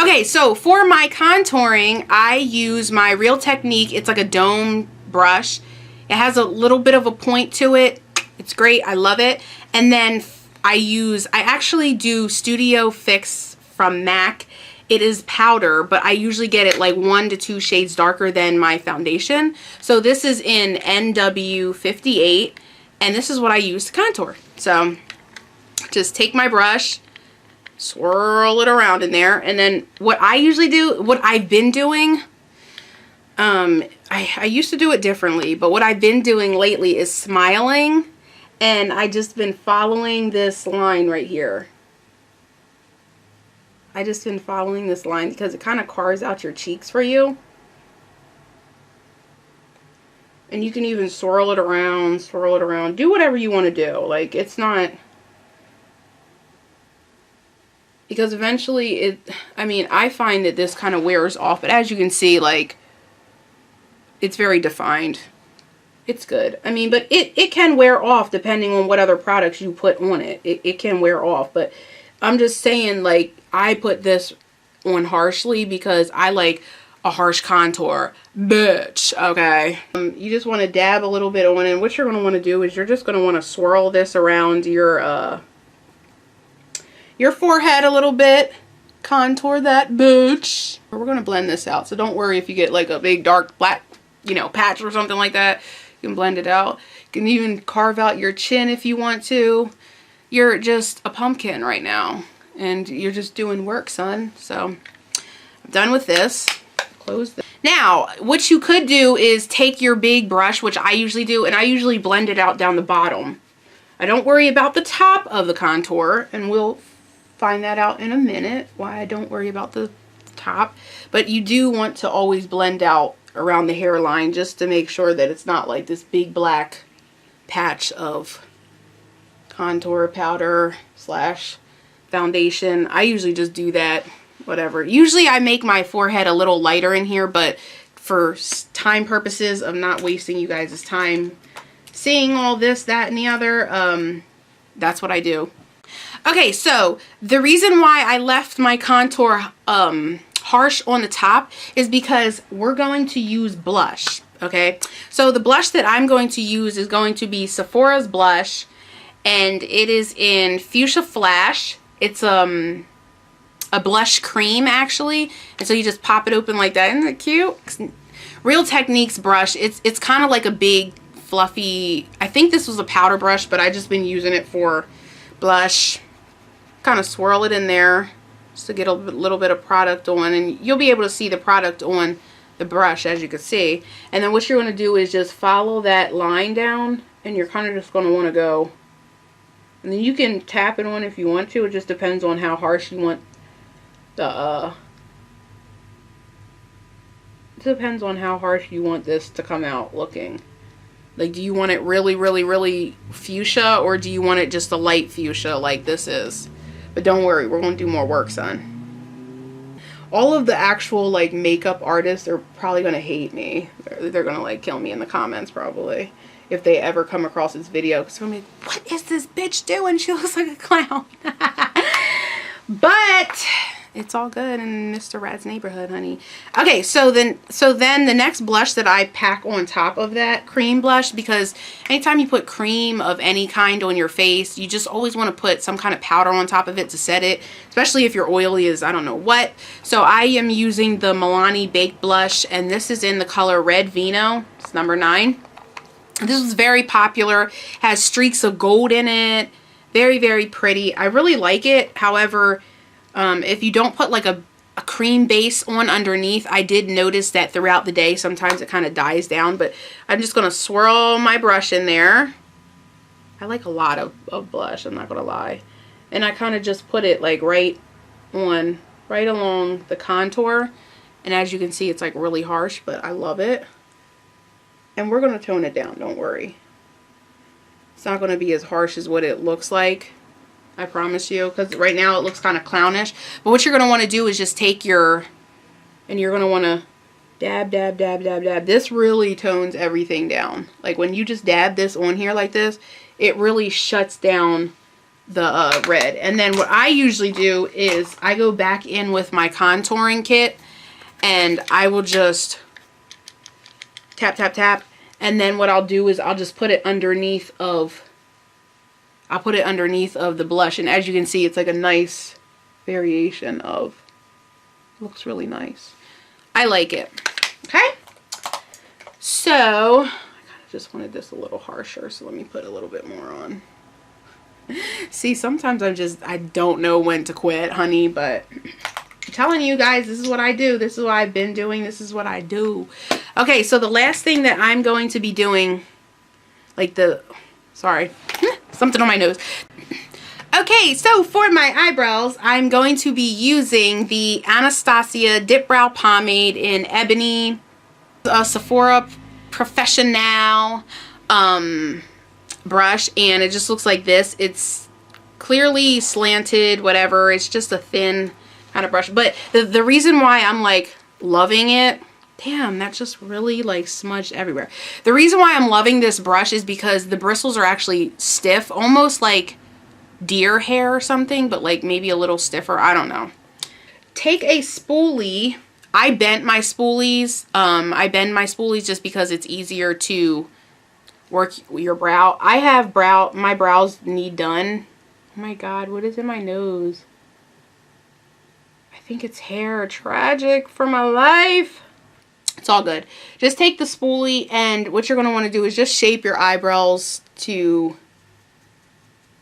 Okay, so for my contouring, I use my Real Technique. It's like a dome brush. It has a little bit of a point to it. It's great. I love it. And then I actually do Studio Fix from MAC. It is powder, but I usually get it like 1 to 2 shades darker than my foundation. So this is in NW58, and this is what I use to contour. So just take my brush, swirl it around in there, and then what I usually do, what I've been doing, I used to do it differently, but what I've been doing lately is smiling, and I just been following this line right here. I just been following this line because it kind of carves out your cheeks for you. And you can even swirl it around, do whatever you want to do. Like, it's not, because eventually I mean, I find that this kind of wears off, but as you can see, like, it's very defined. It's good. I mean, but it can wear off depending on what other products you put on it. It can wear off, but I'm just saying, like, I put this on harshly because I like a harsh contour, bitch, okay? You just want to dab a little bit on it, and what you're going to want to do is you're just going to want to swirl this around your forehead a little bit. Contour that bitch. We're going to blend this out, so don't worry if you get like a big dark black, you know, patch or something like that. You can blend it out. You can even carve out your chin if you want to. You're just a pumpkin right now, and you're just doing work, son. So I'm done with this. Close this. Now, what you could do is take your big brush, which I usually do, and I usually blend it out down the bottom. I don't worry about the top of the contour, and we'll find that out in a minute, why I don't worry about the top. But you do want to always blend out around the hairline just to make sure that it's not like this big black patch of contour powder slash foundation. I usually just do that, whatever. Usually I make my forehead a little lighter in here, but for time purposes of not wasting you guys' time seeing all this, that, and the other, that's what I do. Okay, so the reason why I left my contour harsh on the top is because we're going to use blush, okay? So the blush that I'm going to use is going to be Sephora's blush, and it is in Fuchsia Flash. It's a blush cream, actually, and so you just pop it open like that. Isn't that cute? Real Techniques brush. It's kind of like a big fluffy, I think this was a powder brush, but I just been using it for blush. Kind of swirl it in there just to get a little bit of product on, and you'll be able to see the product on the brush, as you can see. And then what you're going to do is just follow that line down, and you're kind of just going to want to go, and then you can tap it on if you want to. It just depends on how harsh you want the it depends on how harsh you want this to come out looking. Like, do you want it really, really, really fuchsia, or do you want it just a light fuchsia like this is? But don't worry, we're going to do more work, son. All of the actual, like, makeup artists are probably going to hate me. They're going to, like, kill me in the comments, probably, if they ever come across this video. Because they're going to be like, what is this bitch doing? She looks like a clown. But it's all good in Mr. Rad's neighborhood, honey. Okay, so then the next blush that I pack on top of that cream blush, because anytime you put cream of any kind on your face, you just always want to put some kind of powder on top of it to set it, especially if your oily is I don't know what. So I am using the Milani Baked Blush, and this is in the color Red Vino. It's number 9. This is very popular, has streaks of gold in it. Very, very pretty. I really like it. However, if you don't put like a cream base on underneath, I did notice that throughout the day sometimes it kind of dies down, but I'm just going to swirl my brush in there. I like a lot of blush, I'm not going to lie. And I kind of just put it like right along the contour, and as you can see, it's like really harsh, but I love it. And we're going to tone it down, don't worry. It's not going to be as harsh as what it looks like, I promise you, because right now it looks kind of clownish. But what you're going to want to do is just take and you're going to want to dab, dab, dab, dab, dab. This really tones everything down. Like when you just dab this on here like this, it really shuts down the red. And then what I usually do is I go back in with my contouring kit and I will just tap, tap, tap. And then what I'll do is I'll just put it underneath of, the blush. And as you can see, it's like a nice variation of, looks really nice. I like it. Okay. So I kind of just wanted this a little harsher. So let me put a little bit more on. See, sometimes I don't know when to quit, honey, but I'm telling you guys, this is what I do. This is what I've been doing. This is what I do. Okay, so the last thing that I'm going to be doing, like sorry, something on my nose. Okay, so for my eyebrows, I'm going to be using the Anastasia Dip Brow Pomade in Ebony, Sephora Professional, brush, and it just looks like this. It's clearly slanted, whatever. It's just a thin kind of brush. But the reason why I'm like loving it, damn, that just really like smudged everywhere. The reason why I'm loving this brush is because the bristles are actually stiff, almost like deer hair or something, but like maybe a little stiffer. I don't know. Take a spoolie. I bent my spoolies. I bend my spoolies just because it's easier to work your brow. I have my brows need done. Oh my god, what is in my nose? I think it's hair. Tragic for my life. It's all good. Just take the spoolie, and what you're going to want to do is just shape your eyebrows to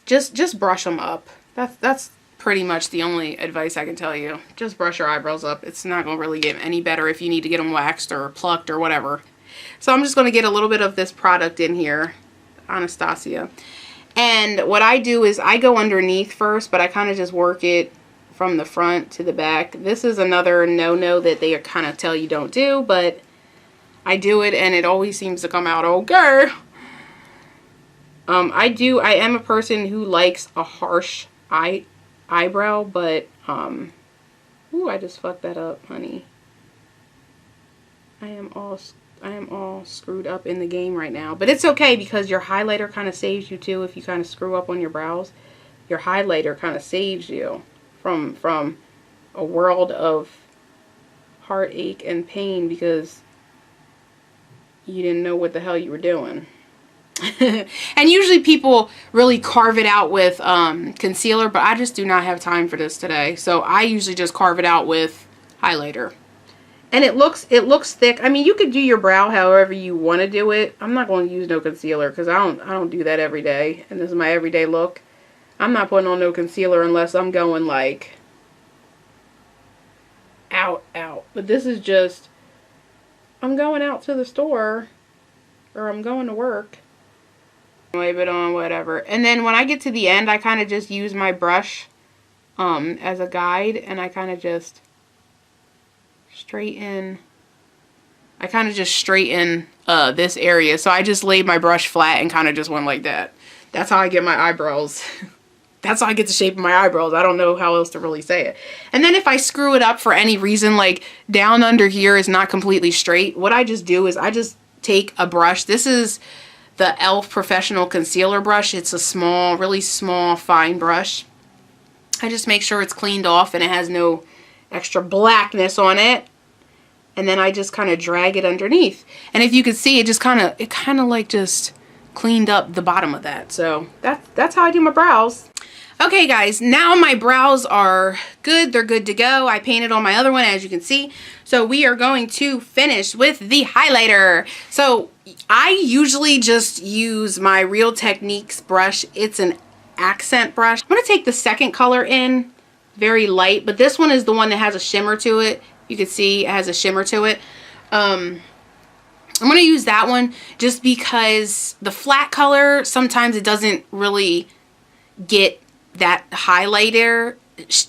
just brush them up. That's pretty much the only advice I can tell you. Just brush your eyebrows up. It's not going to really get any better if you need to get them waxed or plucked or whatever. So I'm just going to get a little bit of this product in here, Anastasia. And what I do is I go underneath first, but I kind of just work it from the front to the back. This is another no-no that they kind of tell you don't do, but I do it and it always seems to come out okay. I am a person who likes a harsh eyebrow, but, ooh, I just fucked that up, honey. I am all screwed up in the game right now. But it's okay because your highlighter kind of saves you too. If you kind of screw up on your brows, your highlighter kind of saves you from a world of heartache and pain because you didn't know what the hell you were doing. And usually people really carve it out with concealer, but I just do not have time for this today. So I usually just carve it out with highlighter. And it looks thick. I mean, you could do your brow however you want to do it. I'm not going to use no concealer because I don't do that every day. And this is my everyday look. I'm not putting on no concealer unless I'm going like out. But this is just, I'm going out to the store or I'm going to work. Wave it on, whatever. And then when I get to the end, I kind of just use my brush as a guide, and I kind of just straighten. I kind of just straighten this area. So I just laid my brush flat and kind of just went like that. That's how I get my eyebrows. That's how I get the shape of my eyebrows. I don't know how else to really say it. And then if I screw it up for any reason, like down under here is not completely straight, what I just do is I just take a brush. This is the e.l.f. Professional Concealer Brush. It's a small, really small, fine brush. I just make sure it's cleaned off and it has no extra blackness on it. And then I just kind of drag it underneath. And if you can see, it kind of like just cleaned up the bottom of that. So that's how I do my brows. Okay guys, now my brows are good. They're good to go. I painted on my other one, as you can see. So we are going to finish with the highlighter. So I usually just use my Real Techniques brush. It's an accent brush. I'm going to take the second color in, very light, but this one is the one that has a shimmer to it. You can see it has a shimmer to it. I'm going to use that one just because the flat color, sometimes it doesn't really get that highlighter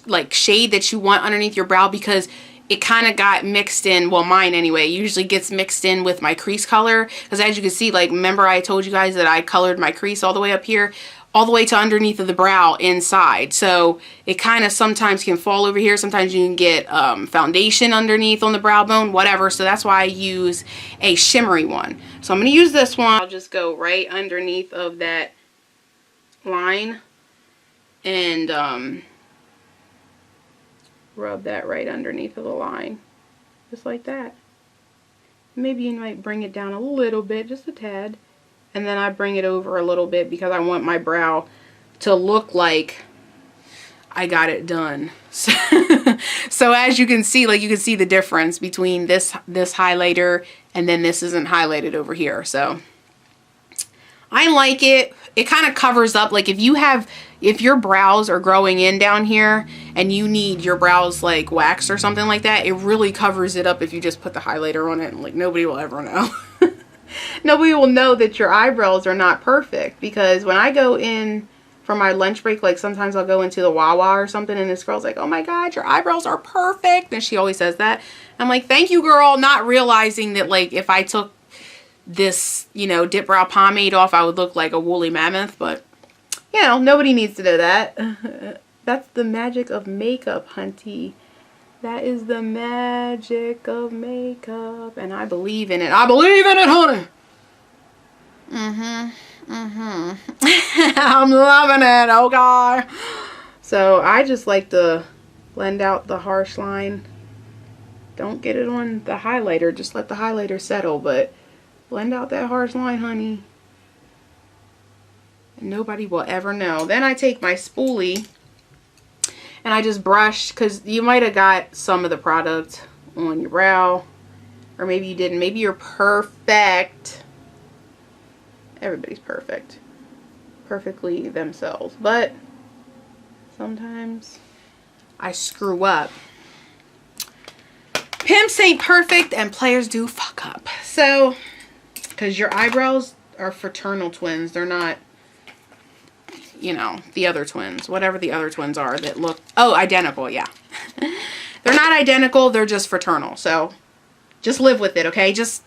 like shade that you want underneath your brow because it kind of got mixed in. Well, mine anyway, usually gets mixed in with my crease color because as you can see, like, remember I told you guys that I colored my crease all the way up here, all the way to underneath of the brow inside. So it kind of sometimes can fall over here. Sometimes you can get foundation underneath on the brow bone, whatever. So that's why I use a shimmery one. So I'm going to use this one. I'll just go right underneath of that line. and rub that right underneath of the line, just like that. Maybe you might bring it down a little bit, just a tad, and then I bring it over a little bit because I want my brow to look like I got it done. So as you can see, like, you can see the difference between this highlighter and then this isn't highlighted over here. So I like it. It kind of covers up, like, if your brows are growing in down here and you need your brows like waxed or something like that, it really covers it up if you just put the highlighter on it, and like nobody will ever know. Nobody will know that your eyebrows are not perfect, because when I go in for my lunch break, like sometimes I'll go into the Wawa or something and this girl's like, oh my God, your eyebrows are perfect. And she always says that. I'm like, thank you, girl, not realizing that, like, if I took this, you know, dip brow pomade off, I would look like a woolly mammoth. But, you know, nobody needs to know that. That's the magic of makeup, hunty. That is the magic of makeup. And I believe in it. I believe in it, honey. I'm loving it, okay? So I just like to blend out the harsh line. Don't get it on the highlighter. Just let the highlighter settle, but blend out that harsh line, honey. And nobody will ever know. Then I take my spoolie and I just brush, because you might have got some of the product on your brow, or maybe you didn't. Maybe you're perfect. Everybody's perfect. Perfectly themselves. But sometimes I screw up. Pimps ain't perfect and players do fuck up. So, because your eyebrows are fraternal twins. They're not, you know, the other twins. Whatever the other twins are that look, oh, identical, yeah. They're not identical, they're just fraternal. So, just live with it, okay? Just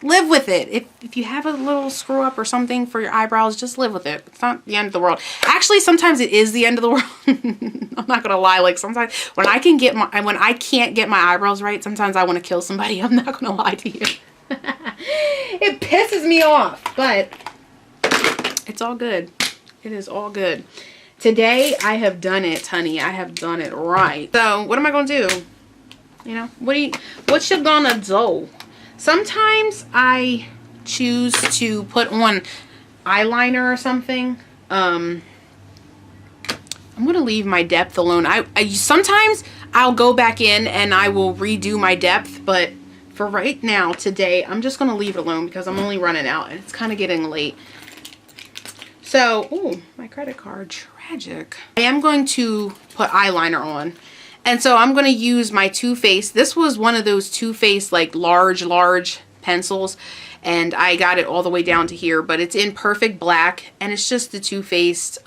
live with it. If you have a little screw up or something for your eyebrows, just live with it. It's not the end of the world. Actually, sometimes it is the end of the world. I'm not gonna lie. Like, sometimes when I can't get my eyebrows right, sometimes I want to kill somebody. I'm not gonna lie to you. It pisses me off, but it's all good. It is all good. Today I have done it, honey. I have done it right. So what am I gonna do? You know, what you gonna do? Sometimes I choose to put on eyeliner or something. I'm gonna leave my depth alone. Sometimes I'll go back in and I will redo my depth, but for right now, today, I'm just gonna leave it alone because I'm only running out and it's kind of getting late. So, ooh, my credit card, tragic. I am going to put eyeliner on. And so I'm going to use my Too Faced. This was one of those Too Faced, like, large pencils. And I got it all the way down to here. But it's in Perfect Black. And it's just the Too Faced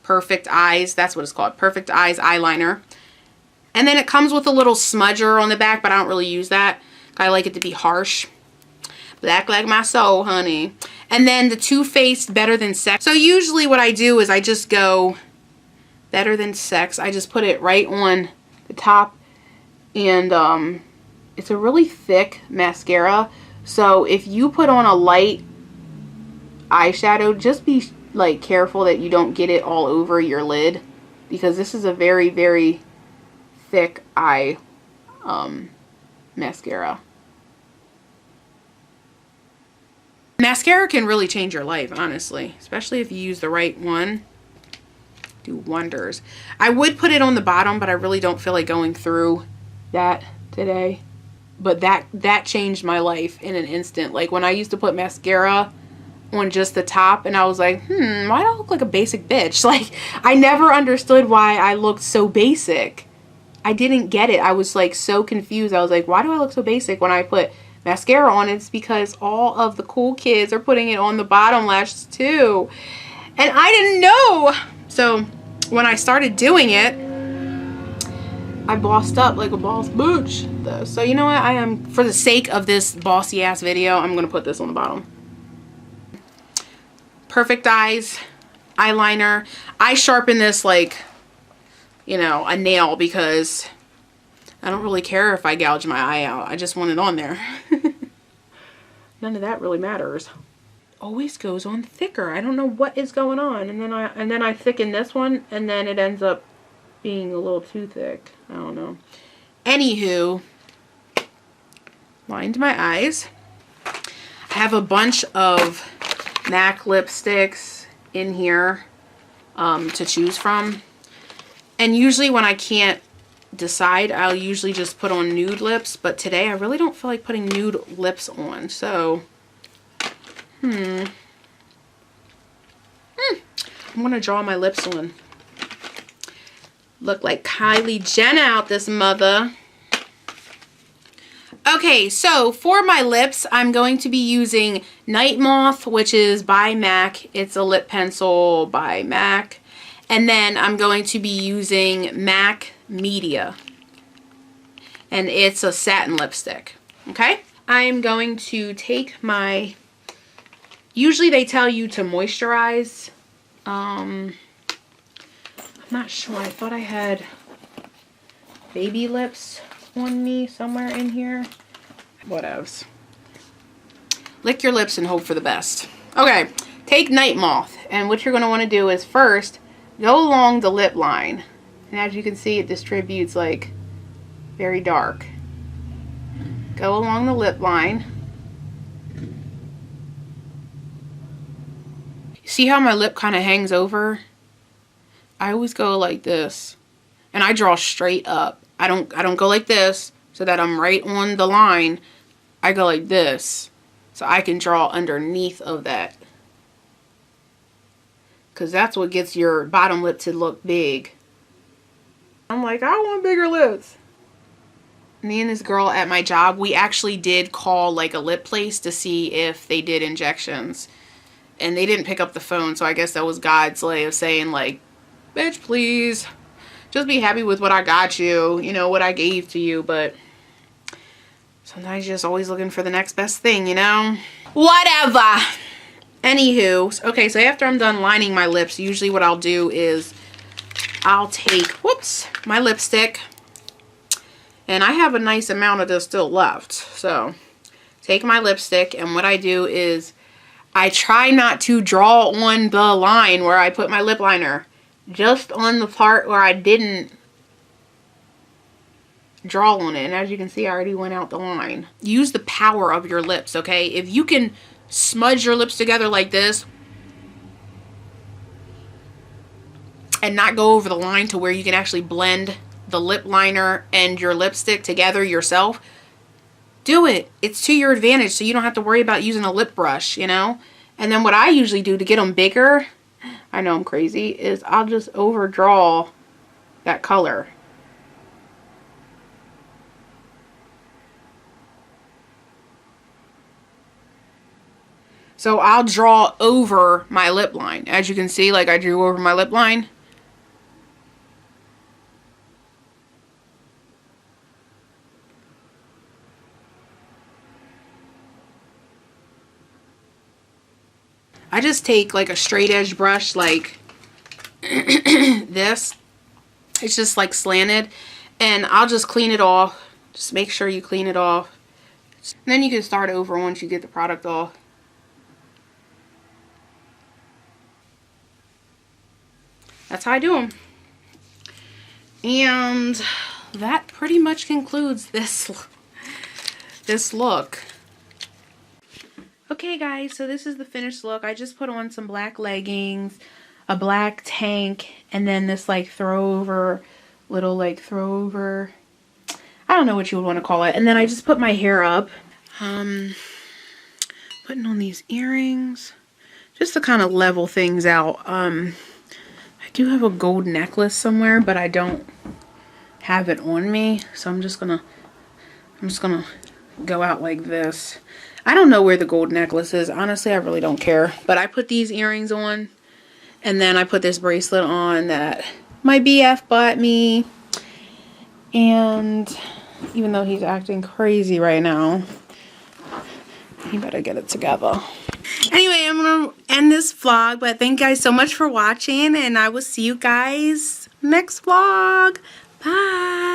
Perfect Eyes. That's what it's called. Perfect Eyes eyeliner. And then it comes with a little smudger on the back. But I don't really use that. I like it to be harsh. Black like my soul, honey. And then the Too Faced Better Than Sex. So usually what I do is I just go Better Than Sex. I just put it right on the top, and it's a really thick mascara. So if you put on a light eyeshadow, just be like careful that you don't get it all over your lid, because this is a very, very thick eye mascara. Mascara can really change your life, honestly, especially if you use the right one. Do wonders. I would put it on the bottom, but I really don't feel like going through that today. But that changed my life in an instant. Like, when I used to put mascara on just the top, and I was like, why do I look like a basic bitch? Like, I never understood why I looked so basic. I didn't get it. I was like so confused. I was like, why do I look so basic when I put mascara on? It's because all of the cool kids are putting it on the bottom lashes too. And I didn't know. So when I started doing it, I bossed up like a boss bitch though. So you know what? I am, for the sake of this bossy ass video, I'm going to put this on the bottom. Perfect Eyes eyeliner. I sharpen this like, you know, a nail, because I don't really care if I gouge my eye out. I just want it on there. None of that really matters. always goes on thicker. I don't know what is going on. And then I thicken this one, and then it ends up being a little too thick. I don't know. Anywho, lined my eyes. I have a bunch of MAC lipsticks in here to choose from. And usually when I can't decide, I'll usually just put on nude lips. But today I really don't feel like putting nude lips on. So, I'm going to draw my lips on. Look like Kylie Jenner out this mother. Okay, so for my lips, I'm going to be using Night Moth, which is by MAC. It's a lip pencil by MAC. And then I'm going to be using MAC Media. And it's a satin lipstick. Okay? I'm going to take my... Usually they tell you to moisturize. I'm not sure. I thought I had baby lips on me somewhere in here. Whatevs. Lick your lips and hope for the best. Okay, take Night Moth, and what you're going to want to do is first go along the lip line, and as you can see, it distributes like very dark. Go along the lip line. See how my lip kind of hangs over? I always go like this, and I draw straight up. I don't go like this so that I'm right on the line. I go like this so I can draw underneath of that, because that's what gets your bottom lip to look big. I'm like, I want bigger lips. Me and this girl at my job, we actually did call like a lip place to see if they did injections, and they didn't pick up the phone. So I guess that was God's way of saying like, bitch, please just be happy with what I got you, you know, what I gave to you. But sometimes you're just always looking for the next best thing, you know? Whatever. Anywho, okay, so after I'm done lining my lips, usually what I'll do is I'll take, whoops, my lipstick. And I have a nice amount of this still left. So, take my lipstick, and what I do is I try not to draw on the line where I put my lip liner. Just on the part where I didn't draw on it. And as you can see, I already went out the line. Use the power of your lips, okay? If you can smudge your lips together like this and not go over the line to where you can actually blend the lip liner and your lipstick together yourself, do it. It's to your advantage, so you don't have to worry about using a lip brush, you know? And then what I usually do to get them bigger, I know I'm crazy, is I'll just overdraw that color. So I'll draw over my lip line. As you can see, like I drew over my lip line. I just take like a straight edge brush like this. It's just like slanted, and I'll just clean it off. Just make sure you clean it off. And then you can start over once you get the product off. That's how I do them. And that pretty much concludes this look. Okay guys, so this is the finished look. I just put on some black leggings, a black tank, and then this like little throwover, I don't know what you would want to call it. And then I just put my hair up. Putting on these earrings just to kind of level things out. I do have a gold necklace somewhere, but I don't have it on me, so I'm just gonna go out like this. I don't know where the gold necklace is. Honestly, I really don't care. But I put these earrings on, and then I put this bracelet on that my BF bought me. And even though he's acting crazy right now, he better get it together. Anyway, I'm going to end this vlog, but thank you guys so much for watching, and I will see you guys next vlog. Bye!